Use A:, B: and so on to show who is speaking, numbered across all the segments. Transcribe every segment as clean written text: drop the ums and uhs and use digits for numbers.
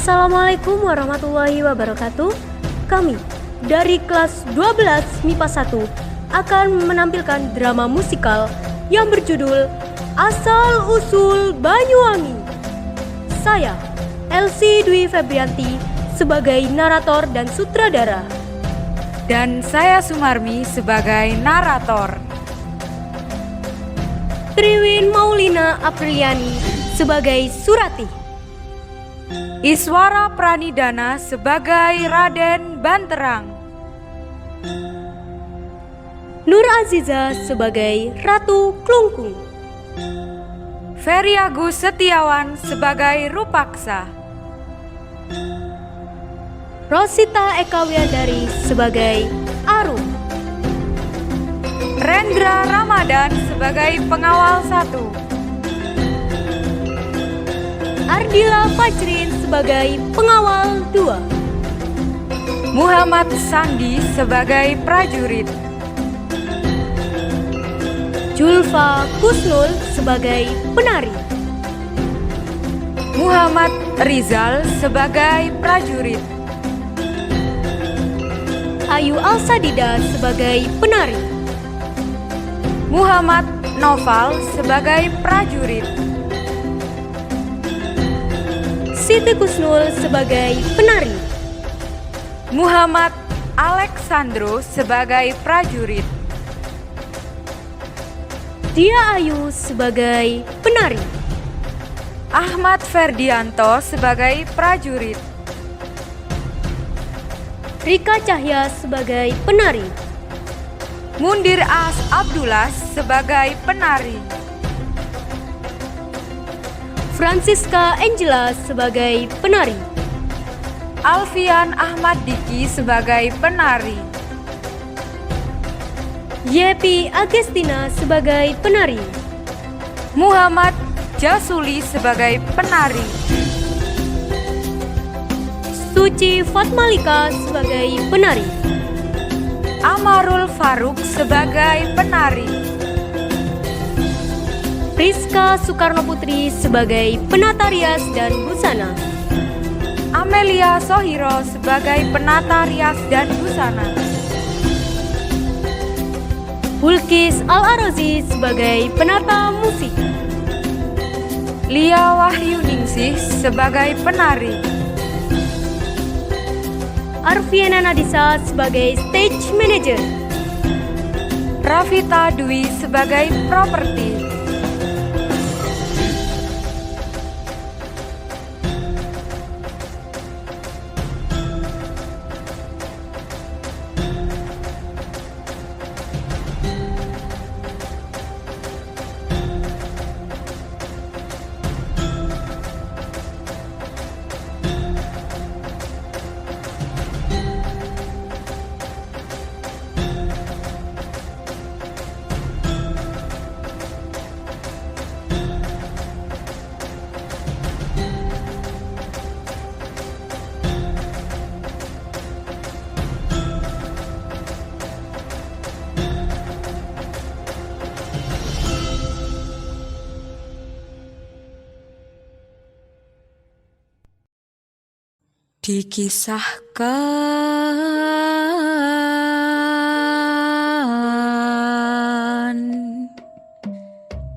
A: Assalamualaikum warahmatullahi wabarakatuh. Kami dari kelas 12 MIPA 1 akan menampilkan drama musikal yang berjudul Asal Usul Banyuwangi. Saya, Elsie Dwi Febrianti, sebagai narator dan sutradara.
B: Dan saya Sumarmi sebagai narator.
A: Triwin Maulina Apriliani sebagai Surati.
B: Iswara Pranidana sebagai Raden Banterang.
A: Nur Aziza sebagai Ratu Klungkung.
B: Ferry Agus Setiawan sebagai Rupaksa.
A: Rosita Eka Wiandari sebagai Arum.
B: Rendra Ramadan sebagai Pengawal 1.
A: Ardila Fajrin sebagai Pengawal 2.
B: Muhammad Sandi sebagai prajurit.
A: Julfa Kusnul sebagai penari.
B: Muhammad Rizal sebagai prajurit.
A: Ayu Alsadida sebagai penari.
B: Muhammad Noval sebagai prajurit.
A: Siti Kusnul sebagai penari.
B: Muhammad Alexandro sebagai prajurit.
A: Dia Ayu sebagai penari.
B: Ahmad Ferdianto sebagai prajurit.
A: Rika Cahya sebagai penari.
B: Mundir As Abdullah sebagai penari.
A: Francisca Angela sebagai penari.
B: Alfian Ahmad Diki sebagai penari.
A: Yepi Agustina sebagai penari.
B: Muhammad Jasuli sebagai penari.
A: Suci Fatmalika sebagai penari.
B: Amarul Faruk sebagai penari.
A: Rizka Soekarno Putri sebagai penata rias dan busana.
B: Amelia Sohiro sebagai penata rias dan busana.
A: Hulkis Al-Arozi sebagai penata musik.
B: Lia Wahyuningsih sebagai penari.
A: Arfiana Nadisa sebagai stage manager.
B: Rafita Dwi sebagai properti. Dikisahkan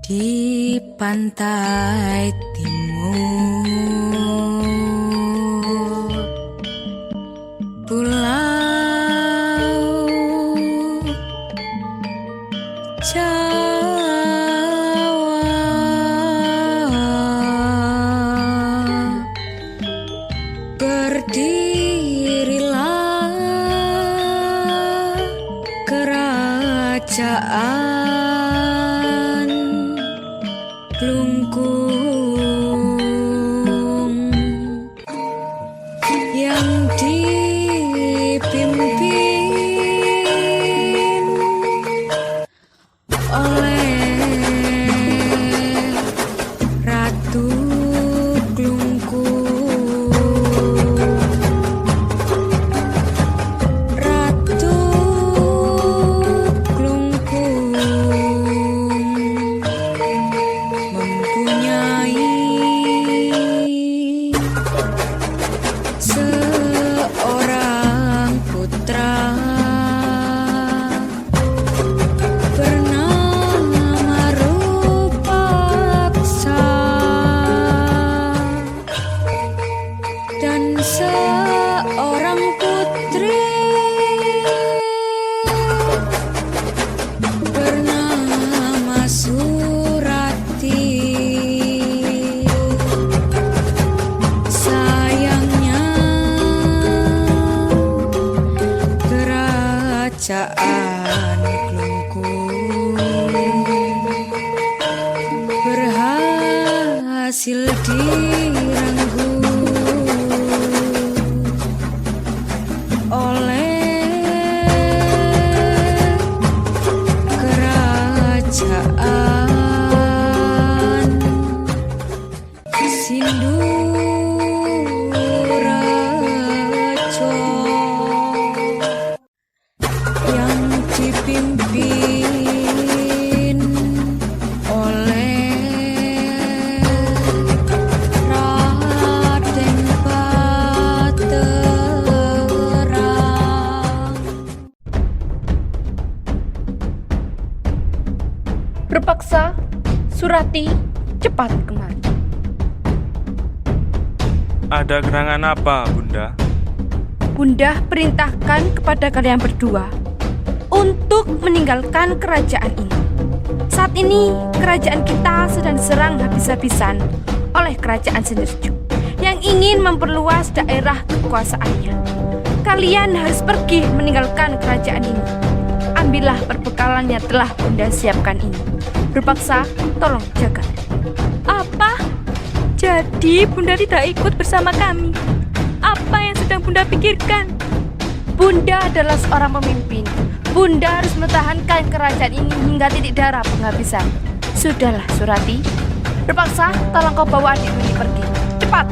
B: di pantai timur pulau Jawa, berdirilah kerajaan Klungkung yang dipimpin oleh Ratu Klungkung. Ratu Klungkung kerajaan Klungkung berhasil direnggut oleh kerajaan Sindurajo yang dipimpin oleh Raden Baterang.
A: Berpaksa, Surati, cepat kemari.
C: Ada gerangan apa, Bunda?
A: Bunda perintahkan kepada kalian berdua untuk meninggalkan kerajaan ini. Saat ini kerajaan kita sedang diserang habis-habisan oleh kerajaan Sindorejo yang ingin memperluas daerah kekuasaannya. Kalian harus pergi meninggalkan kerajaan ini. Ambillah perbekalan yang telah Bunda siapkan ini. Berpaksa, tolong jaga. Apa? Jadi Bunda tidak ikut bersama kami? Apa yang sedang Bunda pikirkan? Bunda adalah seorang pemimpin. Bunda harus mempertahankan kerajaan ini hingga titik darah penghabisan. Sudahlah, Surati. Berpaksa, tolong kau bawa adikmu ini pergi. Cepat!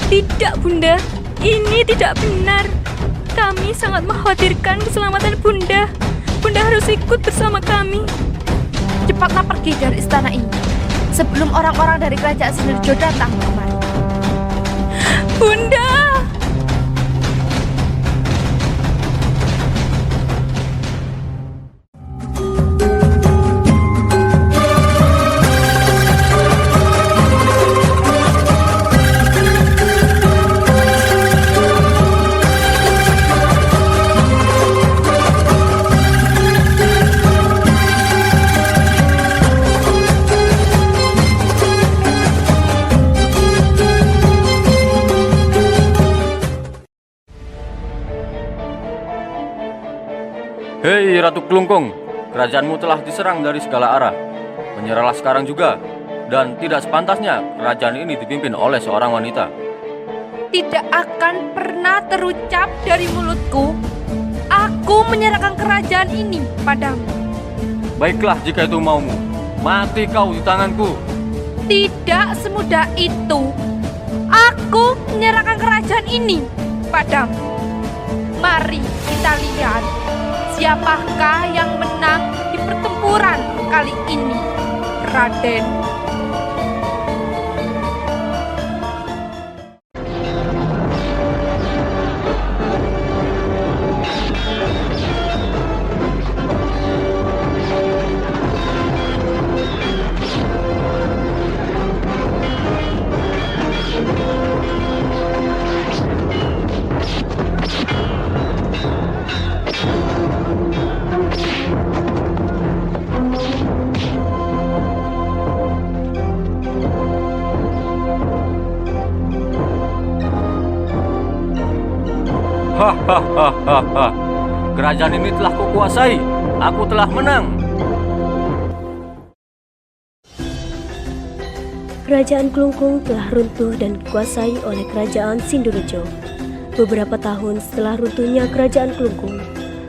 A: Tidak, Bunda. Ini tidak benar. Kami sangat mengkhawatirkan keselamatan Bunda. Bunda harus ikut bersama kami. Cepatlah pergi dari istana ini sebelum orang-orang dari kerajaan Sindorejo datang kemari. Bunda!
D: Hei Ratu Klungkung, kerajaanmu telah diserang dari segala arah. Menyerahlah sekarang juga, dan tidak sepantasnya kerajaan ini dipimpin oleh seorang wanita.
A: Tidak akan pernah terucap dari mulutku. Aku menyerahkan kerajaan ini padamu.
D: Baiklah jika itu maumu, mati kau di tanganku.
A: Tidak semudah itu. Aku menyerahkan kerajaan ini padamu. Mari kita lihat siapakah yang menang di pertempuran kali ini, Raden.
D: Hahaha, kerajaan ini telah kukuasai. Aku telah menang.
E: Kerajaan Klungkung telah runtuh dan dikuasai oleh kerajaan Sindorejo. Beberapa tahun setelah runtuhnya kerajaan Klungkung,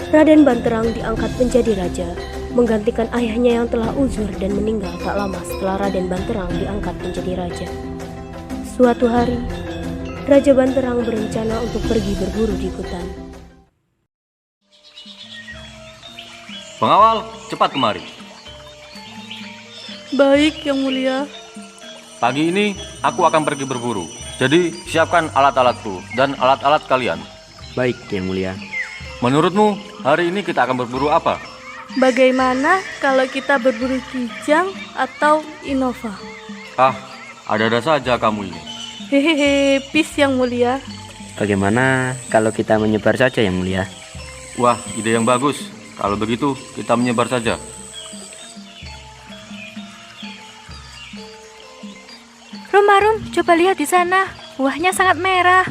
E: Raden Banterang diangkat menjadi raja, menggantikan ayahnya yang telah uzur dan meninggal tak lama setelah Raden Banterang diangkat menjadi raja. Suatu hari, Raja Banterang berencana untuk pergi berburu di hutan.
D: Pengawal, cepat kemari.
A: Baik, Yang Mulia.
D: Pagi ini aku akan pergi berburu. Jadi siapkan alat-alatku dan alat-alat kalian.
F: Baik, Yang Mulia.
D: Menurutmu hari ini kita akan berburu apa?
A: Bagaimana kalau kita berburu kijang atau Innova?
D: Ah, ada-ada saja kamu ini.
A: Hehehe, peace Yang Mulia.
F: Bagaimana kalau kita menyebar saja, Yang Mulia?
D: Wah, ide yang bagus. Kalau begitu, kita menyebar saja.
A: Rum, coba lihat di sana. Buahnya sangat merah.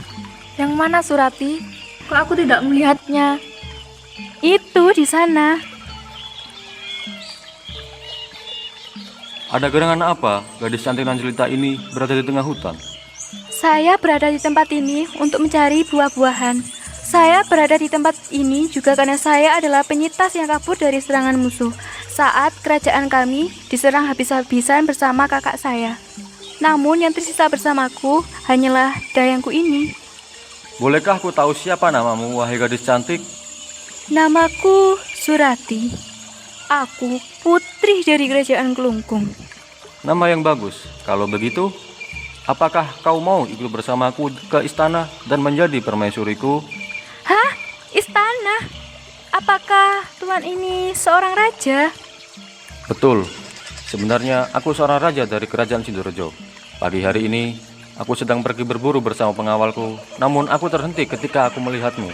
A: Yang mana, Surati? Kok aku tidak melihatnya? Itu di sana.
D: Ada gerangan apa gadis cantik dan jelita ini berada di tengah hutan?
A: Saya berada di tempat ini untuk mencari buah-buahan. Saya berada di tempat ini juga karena saya adalah penyintas yang kabur dari serangan musuh saat kerajaan kami diserang habis-habisan bersama kakak saya. Namun yang tersisa bersamaku hanyalah dayangku ini.
D: Bolehkah aku tahu siapa namamu, wahai gadis cantik?
A: Namaku Surati. Aku putri dari kerajaan Kelungkung.
D: Nama yang bagus. Kalau begitu, apakah kau mau ikut bersamaku ke istana dan menjadi permaisuriku?
A: Hah? Istana? Apakah tuan ini seorang raja?
D: Betul. Sebenarnya aku seorang raja dari kerajaan Sidorejo. Pagi hari ini, aku sedang pergi berburu bersama pengawalku. Namun aku terhenti ketika aku melihatmu.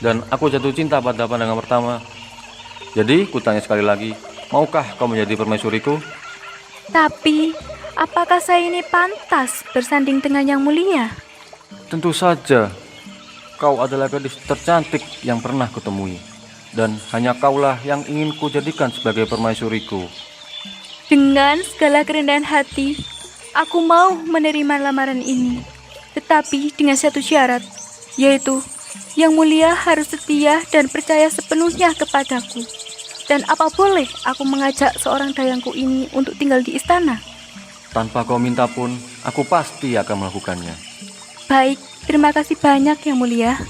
D: Dan aku jatuh cinta pada pandangan pertama. Jadi, kutanya sekali lagi, maukah kau menjadi permaisuriku?
A: Tapi, apakah saya ini pantas bersanding dengan yang mulia?
D: Tentu saja. Kau adalah gadis tercantik yang pernah kutemui. Dan hanya kaulah yang ingin kujadikan sebagai permaisuriku.
A: Dengan segala kerendahan hati, aku mau menerima lamaran ini. Tetapi dengan satu syarat, yaitu yang mulia harus setia dan percaya sepenuhnya kepadaku. Dan apa boleh aku mengajak seorang dayangku ini untuk tinggal di istana?
D: Tanpa kau minta pun, aku pasti akan melakukannya.
A: Baik, terima kasih banyak yang mulia.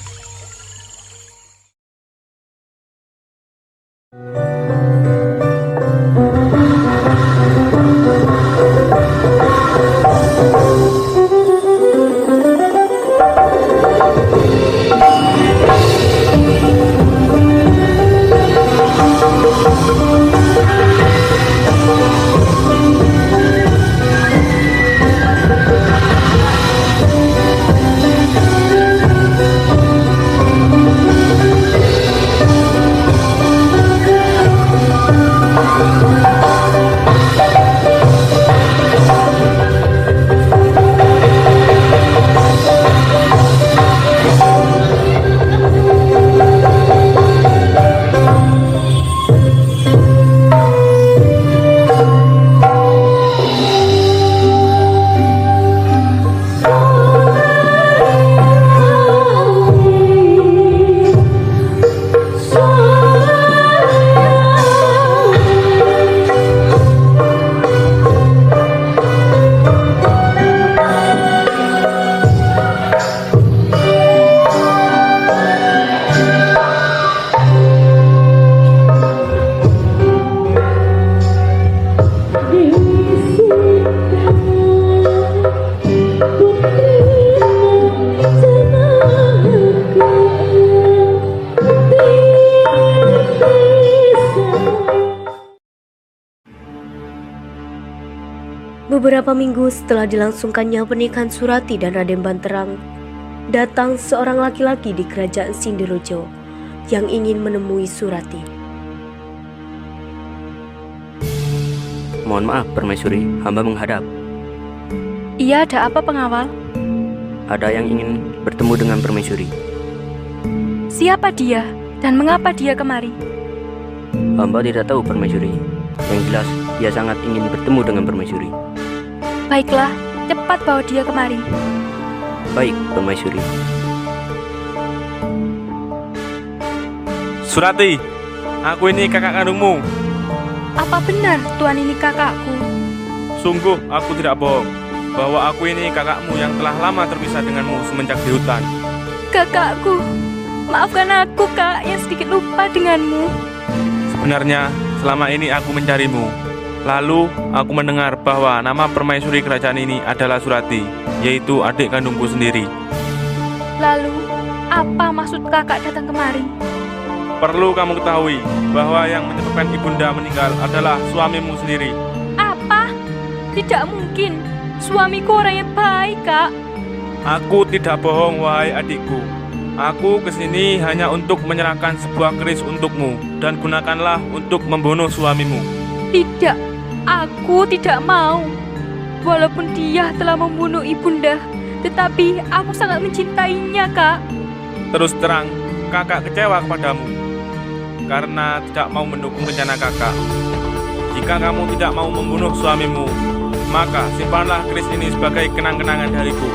E: Beberapa minggu setelah dilangsungkannya pernikahan Surati dan Raden Banterang, datang seorang laki-laki di kerajaan Sindirojo yang ingin menemui Surati.
F: Mohon maaf, Permaisuri, hamba menghadap.
A: Iya, ada apa pengawal?
F: Ada yang ingin bertemu dengan Permaisuri.
A: Siapa dia dan mengapa dia kemari?
F: Hamba tidak tahu, Permaisuri. Yang jelas, dia sangat ingin bertemu dengan Permaisuri.
A: Baiklah, cepat bawa dia kemari.
F: Baik, Permaisuri.
C: Surati, aku ini kakak kandungmu.
A: Apa benar tuan ini kakakku?
C: Sungguh aku tidak bohong bahwa aku ini kakakmu yang telah lama terpisah denganmu semenjak di hutan.
A: Kakakku, maafkan aku kak yang sedikit lupa denganmu.
C: Sebenarnya selama ini aku mencarimu. Lalu aku mendengar bahwa nama permaisuri kerajaan ini adalah Surati, yaitu adik kandungku sendiri.
A: Lalu, apa maksud kakak datang kemari?
C: Perlu kamu ketahui bahwa yang menyebabkan ibunda meninggal adalah suamimu sendiri.
A: Apa? Tidak mungkin. Suamiku orang yang baik, kak.
C: Aku tidak bohong, wahai adikku. Aku kesini hanya untuk menyerahkan sebuah keris untukmu, dan gunakanlah untuk membunuh suamimu.
A: Tidak. Aku tidak mau. Walaupun dia telah membunuh ibunda, tetapi aku sangat mencintainya, kak.
C: Terus terang, kakak kecewa kepadamu. karena tidak mau mendukung rencana kakak. Jika kamu tidak mau membunuh suamimu, maka simpanlah keris ini sebagai kenang-kenangan dariku.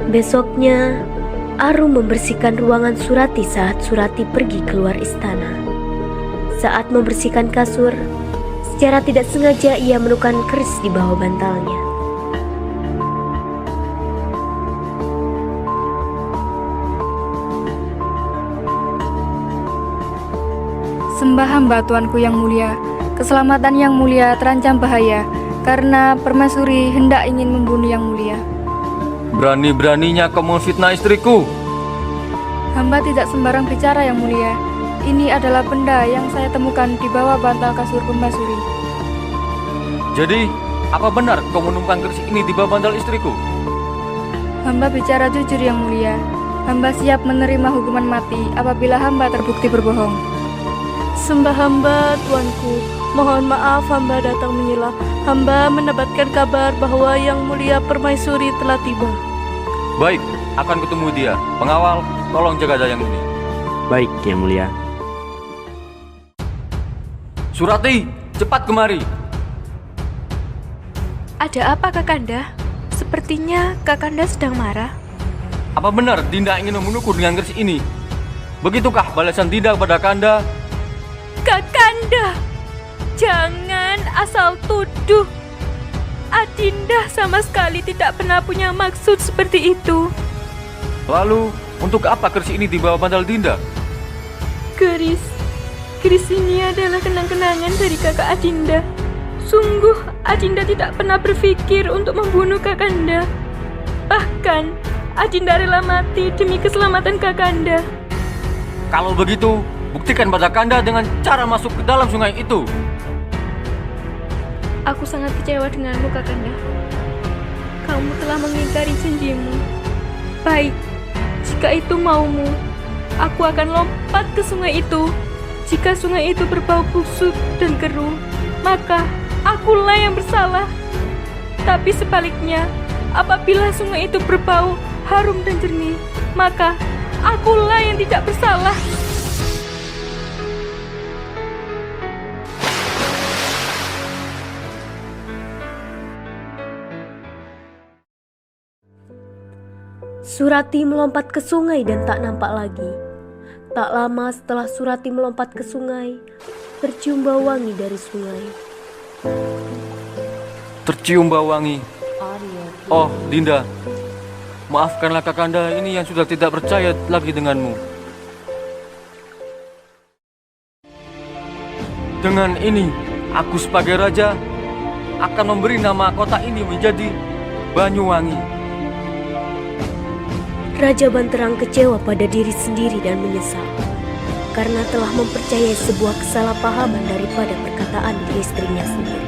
E: Besoknya, Arum membersihkan ruangan Surati saat Surati pergi keluar istana. Saat membersihkan kasur, secara tidak sengaja ia menemukan keris di bawah bantalnya.
G: Sembah hamba tuanku yang mulia, keselamatan yang mulia terancam bahaya karena permaisuri hendak ingin membunuh yang mulia.
D: Berani-beraninya kau memfitnah istriku.
G: Hamba tidak sembarang bicara yang mulia. Ini adalah benda yang saya temukan di bawah bantal kasur permaisuri.
D: Jadi, apa benar kau menemukan keris ini di bawah bantal istriku?
G: Hamba bicara jujur yang mulia. Hamba siap menerima hukuman mati apabila hamba terbukti berbohong.
H: Sembah hamba, tuanku. Mohon maaf hamba datang menyela. Hamba mendapatkan kabar bahwa Yang Mulia Permaisuri telah tiba.
D: Baik, akan ketemu dia. Pengawal, tolong jaga dayang ini.
F: Baik, Yang Mulia.
D: Surati, cepat kemari.
A: Ada apa Kakanda? Sepertinya Kakanda sedang marah.
D: Apa benar Dinda ingin membunuhku dengan keris ini? Begitukah balasan Dinda kepada Kanda?
A: Kakanda, jangan asal tuduh. Adinda sama sekali tidak pernah punya maksud seperti itu.
D: Lalu, untuk apa keris ini di bawah bantal Dinda?
A: Keris ini adalah kenang-kenangan dari kakak Adinda. Sungguh, Adinda tidak pernah berpikir untuk membunuh Kakanda. Bahkan, Adinda rela mati demi keselamatan Kakanda.
D: Kalau begitu, buktikan pada Kanda dengan cara masuk ke dalam sungai itu.
A: Aku sangat kecewa denganmu, Kakanda. Kamu telah mengingkari janjimu. Baik, jika itu maumu, aku akan lompat ke sungai itu. Jika sungai itu berbau busuk dan keruh, maka akulah yang bersalah. Tapi sebaliknya, apabila sungai itu berbau harum dan jernih, maka akulah yang tidak bersalah.
E: Surati melompat ke sungai dan tak nampak lagi. Tak lama setelah Surati melompat ke sungai, tercium bau wangi dari sungai.
D: Tercium bau wangi. Oh, Dinda. Maafkanlah Kakanda ini yang sudah tidak percaya lagi denganmu. Dengan ini, aku sebagai raja akan memberi nama kota ini menjadi Banyuwangi.
E: Raja Banterang kecewa pada diri sendiri dan menyesal karena telah mempercayai sebuah kesalahpahaman daripada perkataan istrinya sendiri.